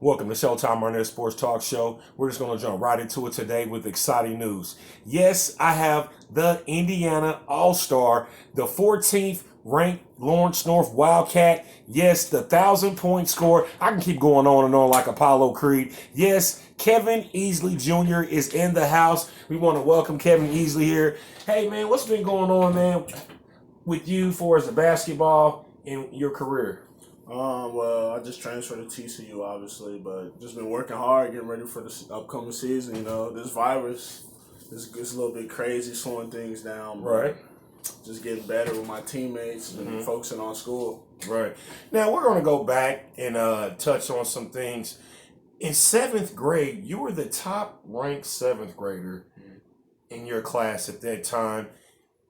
Welcome to Showtime, Arnett Sports Talk Show. We're just going to jump right into it today with exciting news. Yes, I have the Indiana All-Star, the 14th ranked Lawrence North Wildcat. Yes, the 1,000-point scorer. I can keep going on and on like Apollo Creed. Yes, Kevin Easley Jr. is in the house. We want to welcome Kevin Easley here. Hey, man, what's been going on, man, with you for as a basketball in your career? Well, I just transferred to TCU, obviously, but just been working hard, getting ready for the upcoming season. You know, this virus is a little bit crazy, slowing things down. Right. Just getting better with my teammates and focusing on school. Right. Now, we're going to go back and touch on some things. In 7th grade, you were the top-ranked 7th grader in your class at that time.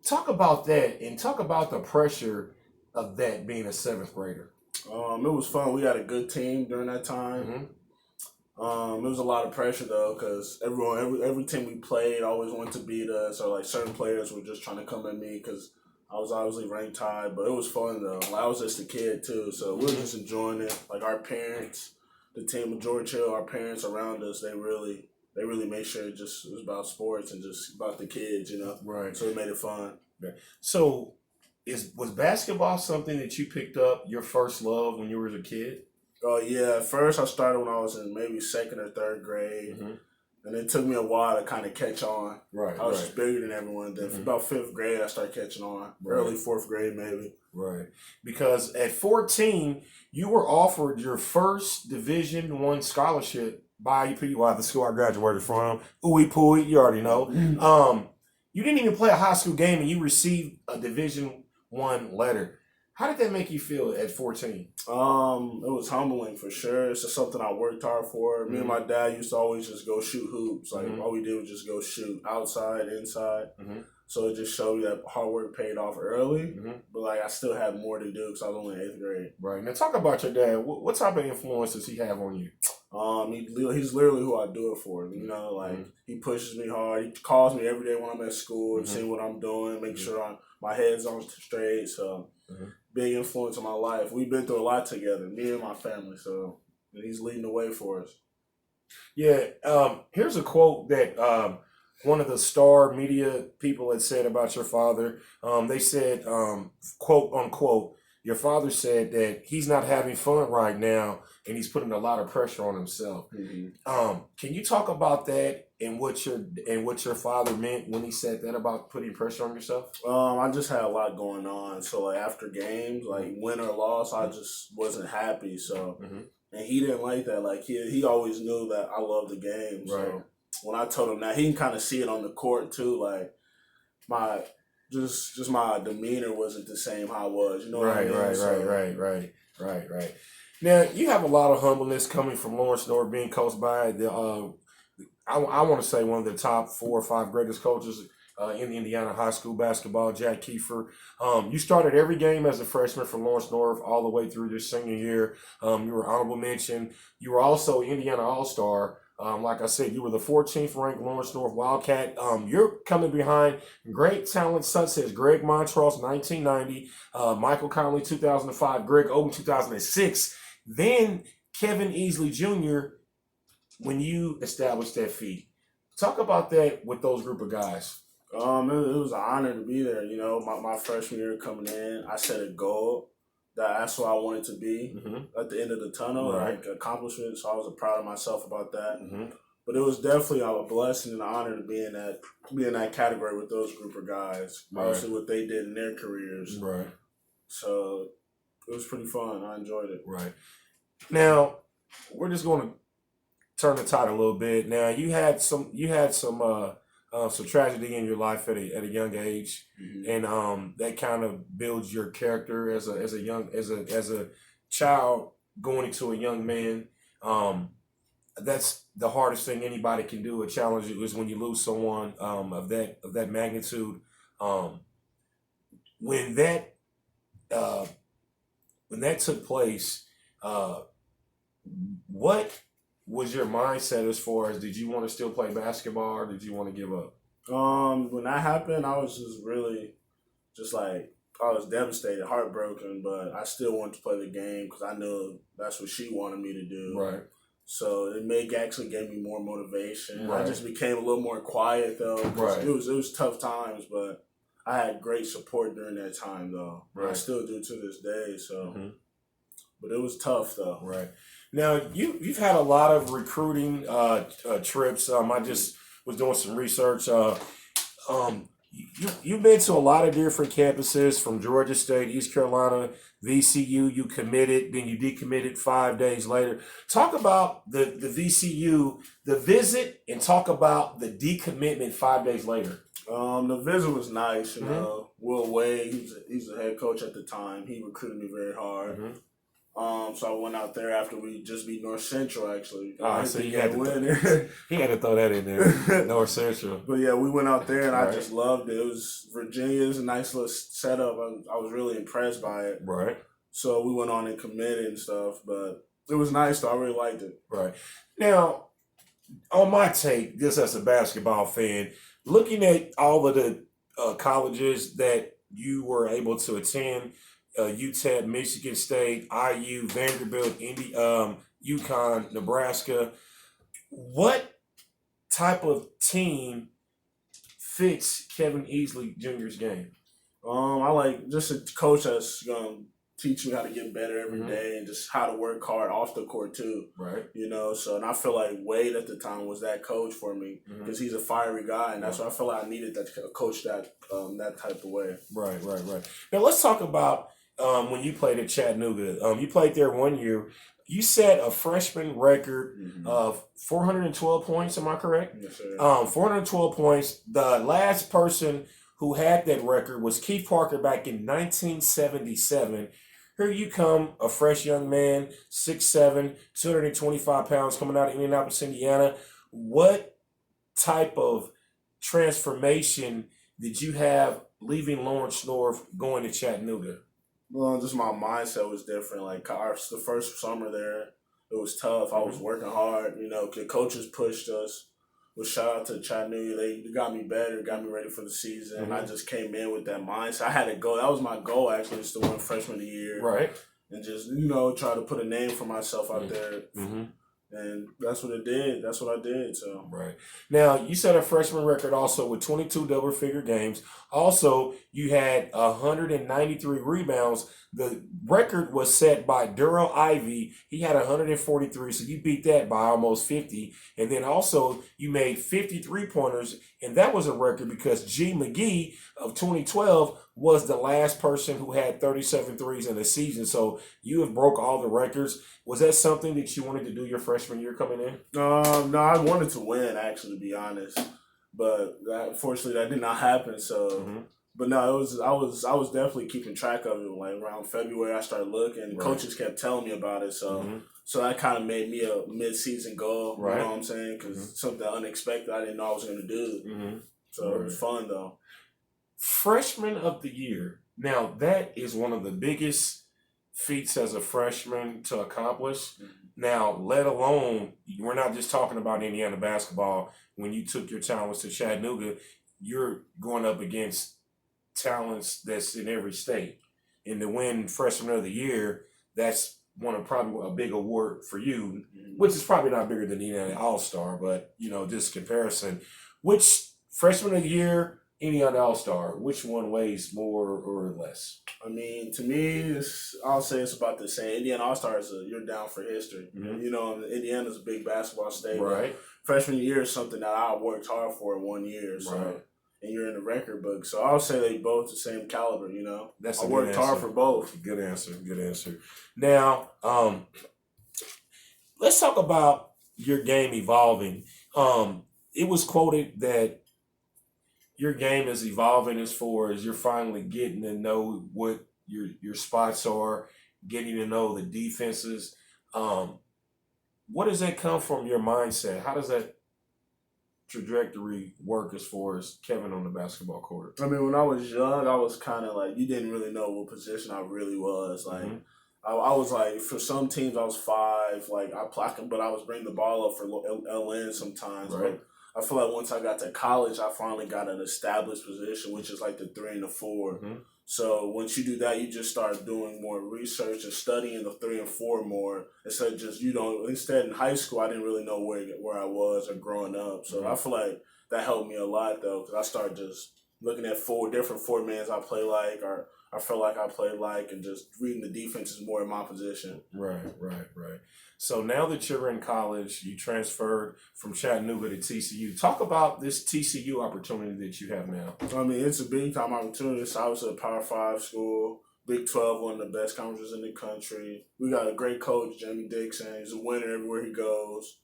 Talk about that and talk about the pressure of that being a 7th grader. It was fun. We had a good team during that time. It was a lot of pressure though, because every team we played always wanted to beat us, or like certain players were just trying to come at me because I was obviously ranked high. But it was fun though. I was just a kid too, so we were just enjoying it. Like our parents, the team of George Hill, our parents around us, they really made sure it was about sports and just about the kids, you know. Right. So it made it fun. Okay. So, was basketball something that you picked up your first love when you were a kid? Oh yeah, at first I started when I was in maybe 2nd or 3rd grade, and it took me a while to kind of catch on. Right. I was just bigger than everyone. Then about 5th grade, I started catching on. Early 4th grade, maybe. Right, because at 14, you were offered your first Division I scholarship by the school I graduated from. Ooey Pooey, you already know. You didn't even play a high school game, and you received a Division I letter. How did that make you feel at 14? It was humbling for sure. It's just something I worked hard for. Me and my dad used to always just go shoot hoops. Like all we did was just go shoot outside, inside. So it just showed me that hard work paid off early. But like I still had more to do because I was only in 8th grade. Right. Now talk about your dad. What type of influence does he have on you? He's literally who I do it for. You know, like he pushes me hard. He calls me every day when I'm at school and see what I'm doing, make sure my head's on straight. So big influence in my life. We've been through a lot together, me and my family. So he's leading the way for us. Yeah. Here's a quote that one of the star media people had said about your father. They said, quote unquote, your father said that he's not having fun right now and he's putting a lot of pressure on himself. Can you talk about that and what your father meant when he said that about putting pressure on yourself? I just had a lot going on. So like after games, like win or loss, I just wasn't happy. So and he didn't like that. Like he always knew that I loved the game. So when I told him that, he can kind of see it on the court too. Like my demeanor wasn't the same how I was. You know what I mean? Right. Now you have a lot of humbleness coming from Lawrence North, being coached by I want to say one of the top 4 or 5 greatest coaches in the Indiana high school basketball, Jack Kiefer. You started every game as a freshman for Lawrence North all the way through your senior year. You were honorable mention. You were also Indiana All-Star. Like I said, you were the 14th ranked Lawrence North Wildcat. You're coming behind great talent such as Greg Montross, 1990, Michael Conley, 2005, Greg Oden, 2006. Then Kevin Easley Jr., when you established that feat. Talk about that with those group of guys. It was an honor to be there. You know, my freshman year coming in, I set a goal. That's what I wanted to be at the end of the tunnel, like accomplishment. So I was proud of myself about that. But it was definitely a blessing and an honor to be in that category with those group of guys. Obviously, what they did in their careers. Right. So it was pretty fun. I enjoyed it. Right. Now we're just going to turn the tide a little bit. Now you had some tragedy in your life at a young age, and that kind of builds your character as a child going into a young man. That's the hardest thing anybody can do. A challenge is when you lose someone of that magnitude. When that took place, what was your mindset as far as, did you want to still play basketball or did you want to give up? When that happened, I was just really I was devastated, heartbroken, but I still wanted to play the game because I knew that's what she wanted me to do. Right. So actually gave me more motivation. Right. I just became a little more quiet though. Right. It was tough times, but I had great support during that time though. Right. I still do to this day. So, but it was tough though. Right. Now you've had a lot of recruiting trips. I just was doing some research. You've been to a lot of different campuses from Georgia State, East Carolina, VCU. You committed, then you decommitted 5 days later. Talk about the VCU, the visit, and talk about the decommitment 5 days later. The visit was nice. You know, Will Wade, he's the head coach at the time. He recruited me very hard. So I went out there after we just beat North Central, actually. So he had to throw that in there, North Central. But yeah, we went out there and I just loved it. It was Virginia's a nice little setup. I was really impressed by it. Right. So we went on and committed and stuff, but it was nice though. I really liked it. Right. Now, on my take, just as a basketball fan, looking at all of the colleges that you were able to attend, UTEP, Michigan State, IU, Vanderbilt, UConn, Nebraska. What type of team fits Kevin Easley Jr.'s game? I like just a coach that's gonna teach me how to get better every day and just how to work hard off the court too. Right. You know, so and I feel like Wade at the time was that coach for me because he's a fiery guy, and that's why I feel like I needed that coach that type of way. Right. Now let's talk about when you played at Chattanooga. You played there 1 year. You set a freshman record of 412 points. Am I correct? Yes, sir. 412 points. The last person who had that record was Keith Parker back in 1977. Here you come, a fresh young man, 6'7", 225 pounds, coming out of Indianapolis, Indiana. What type of transformation did you have leaving Lawrence North going to Chattanooga? Well, just my mindset was different. Like the first summer there, it was tough. I was working hard. You know, the coaches pushed us. Well, shout out to Chattanooga. They got me better, got me ready for the season. And I just came in with that mindset. I had to go. That was my goal, actually, just to win freshman of the year. Right. And just, try to put a name for myself out there. And that's what it did. That's what I did. So right. Now, you set a freshman record also with 22 double-figure games. Also, you had 193 rebounds. The record was set by Durrell Ivy. He had 143, so you beat that by almost 50. And then also, you made 53 pointers, and that was a record because G. McGee of 2012 was the last person who had 37 threes in a season. So you have broke all the records. Was that something that you wanted to do your freshman year coming in? No, I wanted to win, actually, to be honest. But unfortunately, that did not happen. So, but no, I was definitely keeping track of it. Like around February, I started looking. Coaches kept telling me about it. So, so that kind of made me a mid-season goal. Right. You know what I'm saying? Because something unexpected I didn't know I was going to do. So it was fun though. Freshman of the year. Now that is one of the biggest feats as a freshman to accomplish. Now, let alone, we're not just talking about Indiana basketball. When you took your talents to Chattanooga, you're going up against talents that's in every state. And to win freshman of the year, that's probably a big award for you, which is probably not bigger than the Indiana All-Star, but, this comparison. Which freshman of the year, Indiana All-Star, which one weighs more or less? I mean, to me, I'll say it's about the same. Indiana All-Star you're down for history. Indiana's a big basketball state. Right. Freshman year is something that I worked hard for 1 year. So, and you're in the record book. So I'll say they both the same caliber, I worked hard for both. Good answer. Now, let's talk about your game evolving. It was quoted that your game is evolving as far as you're finally getting to know what your spots are, getting to know the defenses. What does that come from your mindset? How does that trajectory work as far as Kevin on the basketball court? I mean, when I was young, I was kind of like, you didn't really know what position I really was. Like, I was like, for some teams, I was 5. Like, but I was bringing the ball up for LN sometimes. Right. I feel like once I got to college, I finally got an established position, which is like the 3 and the 4. Mm-hmm. So once you do that, you just start doing more research and studying the 3 and 4 more instead of just Instead, in high school, I didn't really know where I was or growing up. So I feel like that helped me a lot though, because I started just looking at 4 different 4-mans I play like, or I feel like I play like, and just reading the defenses more in my position. Right. So now that you're in college, you transferred from Chattanooga to TCU. Talk about this TCU opportunity that you have now. I mean, it's a big time opportunity. It's obviously a Power 5 school. Big 12, one of the best conferences in the country. We got a great coach, Jamie Dixon. He's a winner everywhere he goes.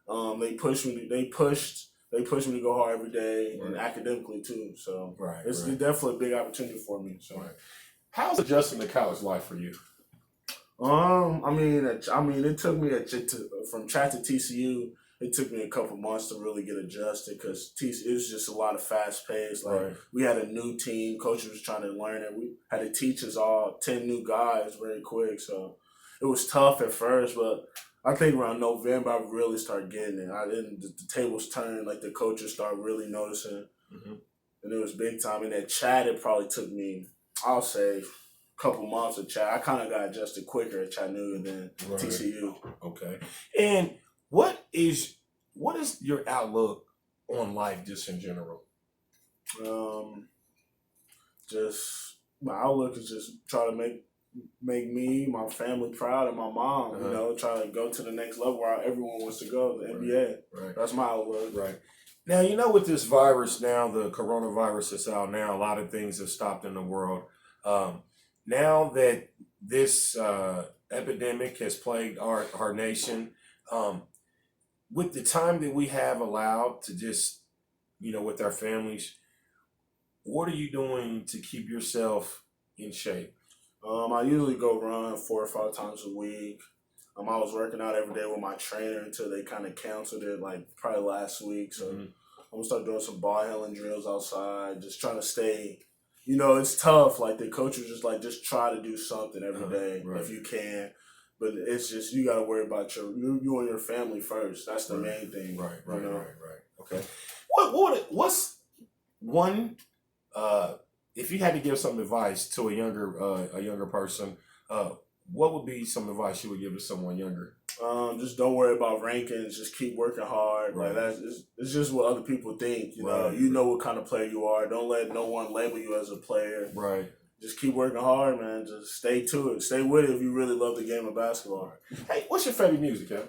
They pushed me to go hard every day, and academically too. So it's definitely a big opportunity for me. So, how's adjusting to college life for you? I mean, it took me from Chat to TCU. It took me a couple months to really get adjusted because it was just a lot of fast pace. Like we had a new team, coach was trying to learn it. We had to teach us all 10 new guys very quick, so it was tough at first. But I think around November I really started getting it. The tables turned, like the coaches started really noticing, and it was big time. In that Chat, it probably took me, I'll say, couple months of Chat. I kind of got adjusted quicker at Chattanooga than TCU. Okay. And what is your outlook on life just in general? Just my outlook is just try to make me, my family proud, and my mom. You know, try to go to the next level where everyone wants to go, the NBA. Right. That's my outlook. Right. Now, you know, with this virus now, the coronavirus that's out now, a lot of things have stopped in the world. Now that this epidemic has plagued our nation, with the time that we have allowed to just, with our families, what are you doing to keep yourself in shape? I usually go run 4 or 5 times a week. I was working out every day with my trainer until they kind of canceled it, like probably last week. So I'm gonna start doing some ball handling drills outside, just trying to stay. It's tough. Like the coach was just like, just try to do something every day if you can. But it's just, you got to worry about you and your family first. That's the main thing. Right. Okay. What's one, if you had to give some advice to a younger person, what would be some advice you would give to someone younger? Just don't worry about rankings. Just keep working hard. Like it's just what other people think. You know what kind of player you are. Don't let no one label you as a player. Right. Just keep working hard, man. Just stay to it. Stay with it if you really love the game of basketball. Hey, what's your favorite music, Kevin?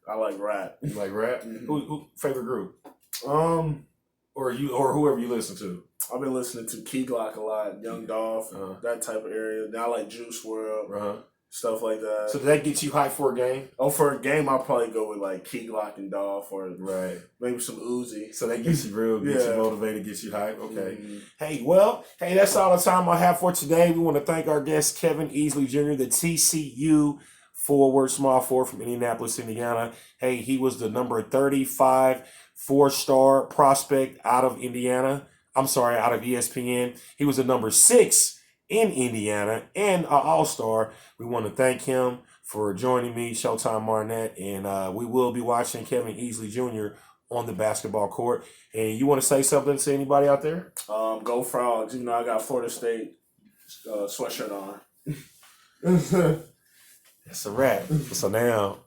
I like rap. You like rap? Who favorite group? Or whoever you listen to. I've been listening to Key Glock a lot, Young Dolph, that type of area. Then I like Juice WRLD, stuff like that. So did that get you hyped for a game? Oh, for a game, I'll probably go with like Key Glock and Dolph, or maybe some Uzi. So that gets you gets you motivated, gets you hyped. Okay. Hey, that's all the time I have for today. We want to thank our guest, Kevin Easley Jr., the TCU small forward from Indianapolis, Indiana. Hey, he was the number 35 4-star prospect out of ESPN. He was the number 6 in Indiana and an all-star. We want to thank him for joining me, Showtime Arnett, and we will be watching Kevin Easley Jr. on the basketball court. And you want to say something to anybody out there? Go Frogs. Even though I got Florida State sweatshirt on. That's a wrap. So now